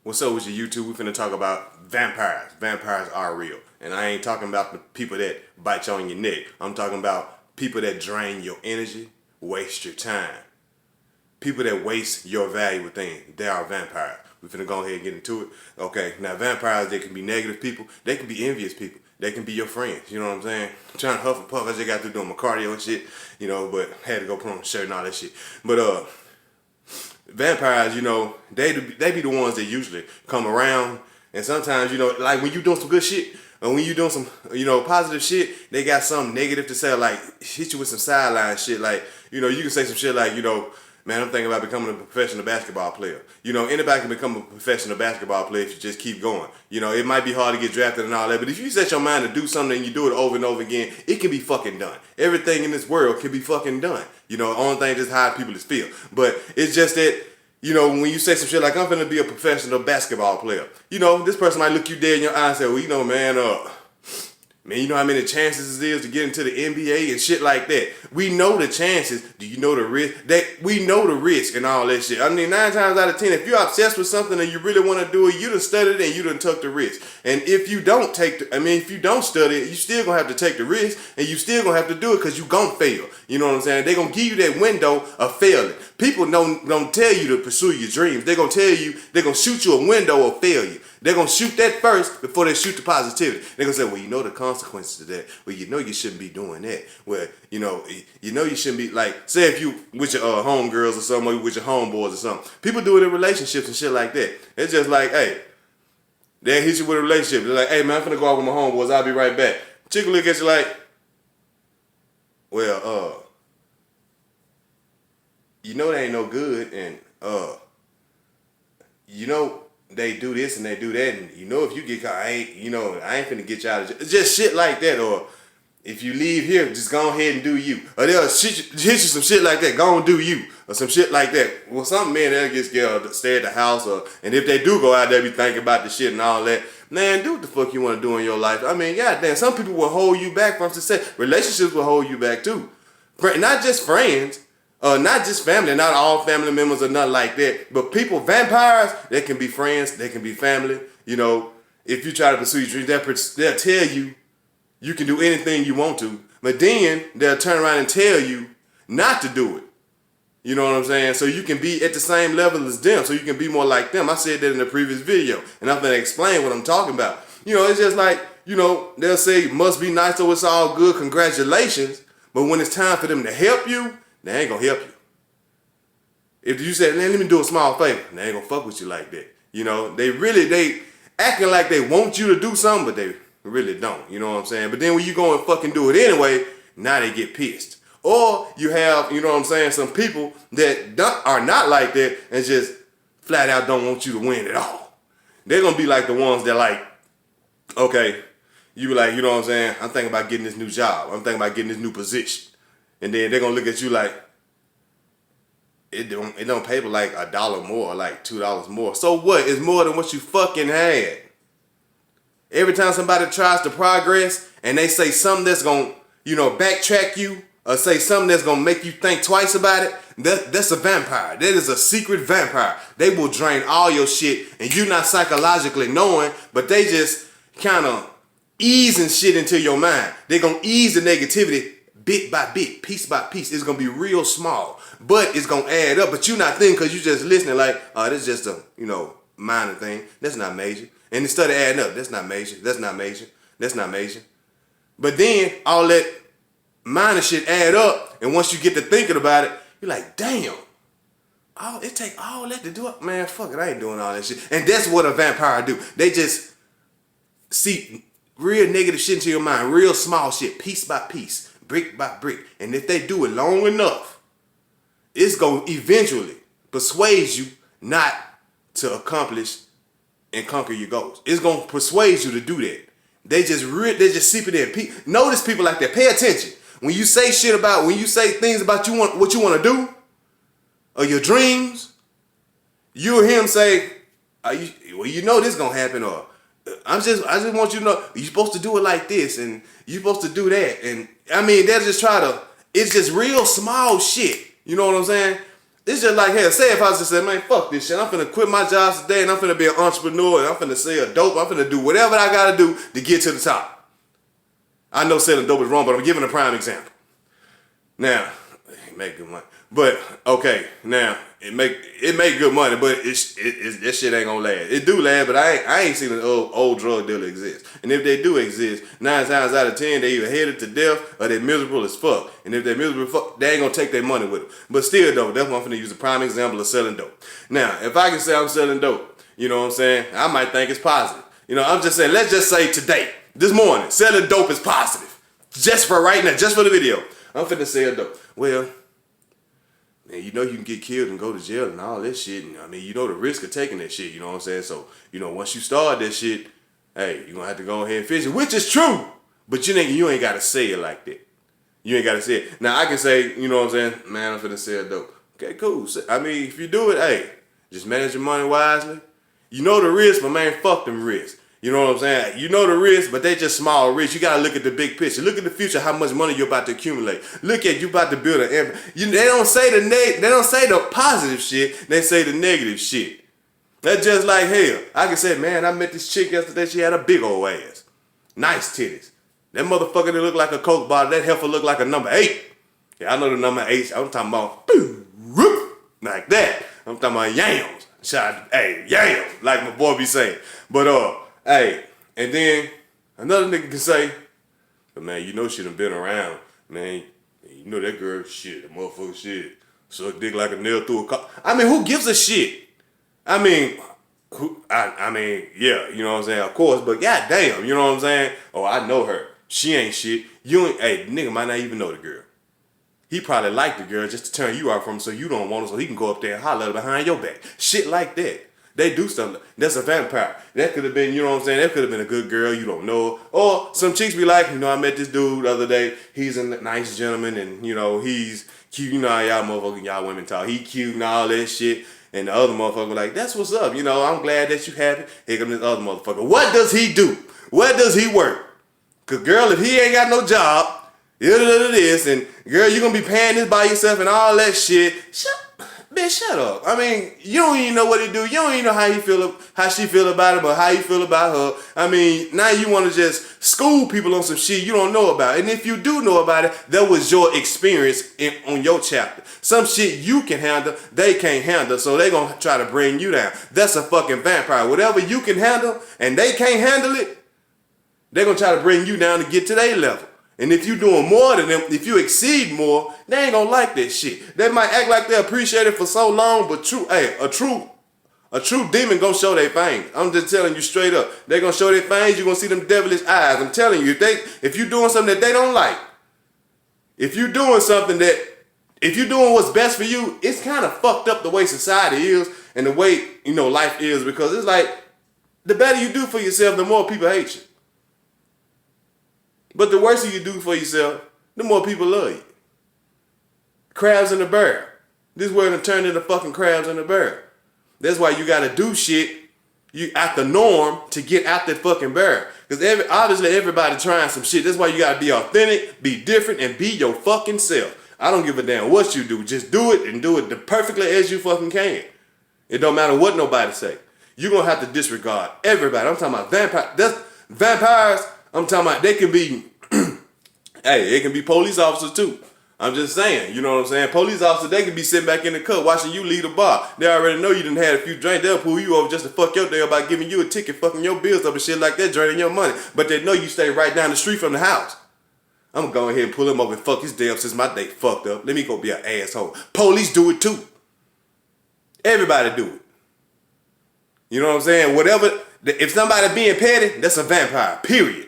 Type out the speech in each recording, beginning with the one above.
What's up with your YouTube? We finna talk about vampires. Vampires are real. And I ain't talking about the people that bite you on your neck. I'm talking about people that drain your energy, waste your time. People that waste your valuable things. They are vampires. We finna go ahead and get into it. Okay, now vampires, they can be negative people. They can be envious people. They can be your friends. You know what I'm saying? I'm trying to huff and puff. I just got through doing my cardio and shit. But had to go put on a shirt and all that shit. But vampires, they be the ones that usually come around, and sometimes, like when you doing some good shit, and when you doing some, positive shit, they got something negative to say, like hit you with some sideline shit, like, you can say some shit like, man, I'm thinking about becoming a professional basketball player. Anybody can become a professional basketball player if you just keep going. It might be hard to get drafted and all that, but if you set your mind to do something and you do it over and over again, it can be fucking done. Everything in this world can be fucking done. The only thing is how people just feel. But it's just that, when you say some shit like, I'm finna be a professional basketball player, this person might look you dead in your eye and say, well, man, you know how many chances it is to get into the NBA and shit like that. We know the chances. Do you know the risk? We know the risk and all that shit. I mean, 9 times out of 10, if you're obsessed with something and you really want to do it, you done studied it and you done took the risk. And if you don't if you don't study it, you still gonna have to take the risk and you still gonna have to do it because you gonna fail. You know what I'm saying? They gonna give you that window of failing. People don't tell you to pursue your dreams. They're gonna tell you, they're gonna shoot you a window of failure. They're going to shoot that first before they shoot the positivity. They're going to say, well, the consequences of that. Well, you shouldn't be doing that. Well, you shouldn't be, like, say if you with your homegirls or something, or with your homeboys or something. People do it in relationships and shit like that. It's just like, hey, they hit you with a relationship. They're like, hey, man, I'm finna go out with my homeboys. I'll be right back. Chick will look at you like, well, they ain't no good, and, they do this and they do that, and if you get caught, I ain't finna get you out of jail. Just shit like that. Or if you leave here, just go ahead and do you. Or they'll hit you some shit like that, go and do you. Or some shit like that. Well, some men, they'll get scared to stay at the house, and if they do go out there, be thinking about the shit and all that. Man, do what the fuck you want to do in your life. I mean, goddamn, some people will hold you back from success. Relationships will hold you back too. Not just friends. Not just family, not all family members or nothing like that, but people, vampires, they can be friends, they can be family. If you try to pursue your dreams, they'll tell you you can do anything you want to, but then they'll turn around and tell you not to do it. You know what I'm saying? So you can be at the same level as them, so you can be more like them. I said that in the previous video, and I'm going to explain what I'm talking about. It's just like, they'll say, must be nice, so it's all good, congratulations, but when it's time for them to help you, they ain't gonna help you. If you say, man, let me do a small favor, they ain't gonna fuck with you like that. They acting like they want you to do something, but they really don't. You know what I'm saying? But then when you go and fucking do it anyway, now they get pissed. Or you have, some people that are not like that and just flat out don't want you to win at all. They're gonna be like the ones that like, okay, you be like, you know what I'm saying? I'm thinking about getting this new job. I'm thinking about getting this new position. And then they're gonna look at you like, it don't pay for like $1 more, or like $2 more. So what? It's more than what you fucking had. Every time somebody tries to progress and they say something that's gonna, backtrack you, or say something that's gonna make you think twice about it, that's a vampire. That is a secret vampire. They will drain all your shit and you not psychologically knowing, but they just kind of easing shit into your mind. They're gonna ease the negativity bit by bit, piece by piece. It's gonna be real small, but it's gonna add up. But you're not thinking because you just listening like, oh, this is just a minor thing. That's not major. And instead of adding up, that's not major. That's not major. That's not major. But then all that minor shit add up, and once you get to thinking about it, you're like, damn. Oh, it take all that to do it, man. Fuck it, I ain't doing all that shit. And that's what a vampire do. They just see real negative shit into your mind, real small shit, piece by piece. Brick by brick. And if they do it long enough, it's going to eventually persuade you not to accomplish and conquer your goals. It's going to persuade you to do that. They just seep it in. Notice people like that. Pay attention. When you say things about what you want to do, or your dreams, you'll hear them say, this going to happen, or I just want you to know you're supposed to do it like this, and you're supposed to do that. And I mean, they'll just it's just real small shit. You know what I'm saying? It's just like, hell, say if I just said, man, fuck this shit. I'm finna quit my job today and I'm finna be an entrepreneur and I'm finna sell dope. I'm finna do whatever I gotta do to get to the top. I know selling dope is wrong, but I'm giving a prime example. Now, it make good money. But, okay, now, it make good money, but that shit ain't gonna last. It do last, but I ain't seen an old drug dealer exist. And if they do exist, 9 times out of 10, they either headed to death or they miserable as fuck. And if they're miserable as fuck, they ain't gonna take their money with them. But still, though, that's why I'm finna use a prime example of selling dope. Now, if I can say I'm selling dope, you know what I'm saying? I might think it's positive. You know, I'm just saying, let's just say today, this morning, selling dope is positive. Just for right now, just for the video. I'm finna sell dope. Well, man, you know you can get killed and go to jail and all that shit. And, I mean, you know the risk of taking that shit, you know what I'm saying? So, you know, once you start that shit, hey, you're gonna have to go ahead and finish it, which is true. But you ain't gotta say it like that. You ain't gotta say it. Now, I can say, you know what I'm saying? Man, I'm finna sell dope. Okay, cool. I mean, if you do it, hey, just manage your money wisely. You know the risk, but man, fuck them risks. You know what I'm saying? You know the risk, but they just small risks. You gotta look at the big picture. Look at the future, how much money you're about to accumulate. Look at you about to build an empire. They don't say the positive shit. They say the negative shit. That's just like hell. I can say, man, I met this chick yesterday. She had a big old ass, nice titties. That motherfucker that looked like a Coke bottle. That heifer looked like a number 8. Yeah, I know the number 8. I'm talking about like that. I'm talking about yams. Hey, yams, like my boy be saying. But hey, and then another nigga can say, but man, you know she done been around. Man, you know that girl, shit, that motherfucker shit. Suck dick like a nail through a car. I mean, who gives a shit? I mean, yeah, you know what I'm saying? Of course, but goddamn, you know what I'm saying? Oh, I know her. She ain't shit. Hey, nigga might not even know the girl. He probably liked the girl just to turn you out from him so you don't want her so he can go up there and holler at her behind your back. Shit like that. They do stuff. That's a vampire. That could have been, you know what I'm saying? That could have been a good girl. You don't know. Or some chicks be like, you know, I met this dude the other day. He's a nice gentleman and, you know, he's cute. You know how y'all motherfuckers, y'all women talk. He cute and all that shit. And the other motherfucker like, that's what's up. You know, I'm glad that you happy. Here comes this other motherfucker. What does he do? Where does he work? Because, girl, if he ain't got no job, this, and, girl, you going to be paying this by yourself and all that shit. Shut up. I mean, you don't even know what he do. You don't even know how she feel about it, but how you feel about her. I mean, now you want to just school people on some shit you don't know about. And if you do know about it, that was your experience on your chapter. Some shit you can handle, they can't handle, so they gonna try to bring you down. That's a fucking vampire. Whatever you can handle and they can't handle it, they gonna try to bring you down to get to their level. And if you doing more than them, if you exceed more, they ain't gonna like that shit. They might act like they appreciate it for so long, but a true demon gonna show their fangs. I'm just telling you straight up. They gonna show their fangs, you gonna see them devilish eyes. I'm telling you, if you doing something that they don't like, if you doing what's best for you, it's kind of fucked up the way society is and the way, you know, life is, because it's like, the better you do for yourself, the more people hate you. But the worse you do for yourself, the more people love you. Crabs in the barrel. This world done turned into fucking crabs in the barrel. That's why you gotta do shit you at the norm to get out that fucking barrel. Because obviously everybody trying some shit. That's why you gotta be authentic, be different, and be your fucking self. I don't give a damn what you do. Just do it and do it perfectly as you fucking can. It don't matter what nobody say. You're gonna have to disregard everybody. I'm talking about vampires. I'm talking about they can be, hey, they can be police officers too. I'm just saying, you know what I'm saying? Police officers, they can be sitting back in the cut watching you leave the bar. They already know you done had a few drinks. They'll pull you over just to fuck your day by giving you a ticket, fucking your bills up and shit like that, draining your money. But they know you stay right down the street from the house. I'm gonna go ahead and pull him over and fuck his day up since my day fucked up. Let me go be an asshole. Police do it too. Everybody do it. You know what I'm saying? Whatever, if somebody being petty, that's a vampire, period.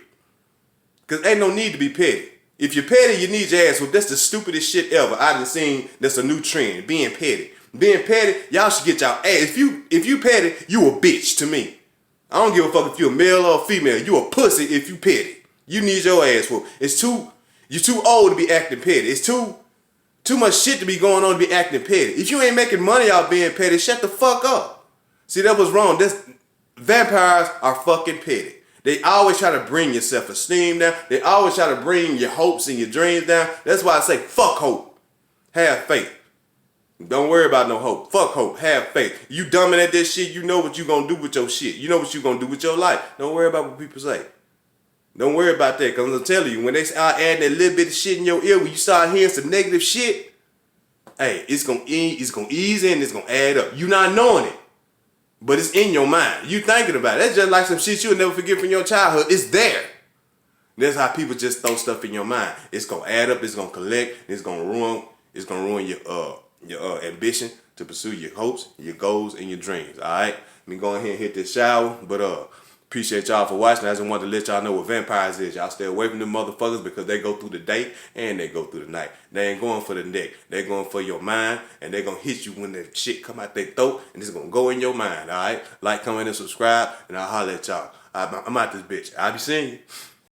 Because ain't no need to be petty. If you're petty, you need your ass whooped. That's the stupidest shit ever I done seen. That's a new trend, being petty. Being petty, y'all should get y'all ass. If you petty, you a bitch to me. I don't give a fuck if you a male or a female. You a pussy if you petty. You need your ass whooped. You're too old to be acting petty. It's too much shit to be going on to be acting petty. If you ain't making money out being petty, shut the fuck up. See, that was wrong. Vampires are fucking petty. They always try to bring your self-esteem down. They always try to bring your hopes and your dreams down. That's why I say fuck hope. Have faith. Don't worry about no hope. Fuck hope. Have faith. You dumbing at this shit, you know what you gonna do with your shit. You know what you gonna do with your life. Don't worry about what people say. Don't worry about that, because I'm telling you, when they start adding that little bit of shit in your ear, when you start hearing some negative shit, hey, it's gonna ease in, it's gonna add up. You not knowing it, but it's in your mind. You thinking about it. That's just like some shit you'll never forget from your childhood. It's there. That's how people just throw stuff in your mind. It's gonna add up, it's gonna collect, it's gonna ruin your ambition to pursue your hopes, your goals, and your dreams. Alright? Let me go ahead and hit this shower. But appreciate y'all for watching. I just wanted to let y'all know what vampires is. Y'all stay away from them motherfuckers because they go through the day and they go through the night. They ain't going for the neck. They going for your mind, and they gonna hit you when that shit come out their throat, and it's gonna go in your mind. Alright? Like, comment, and subscribe, and I'll holler at y'all. I'm out this bitch. I'll be seeing you.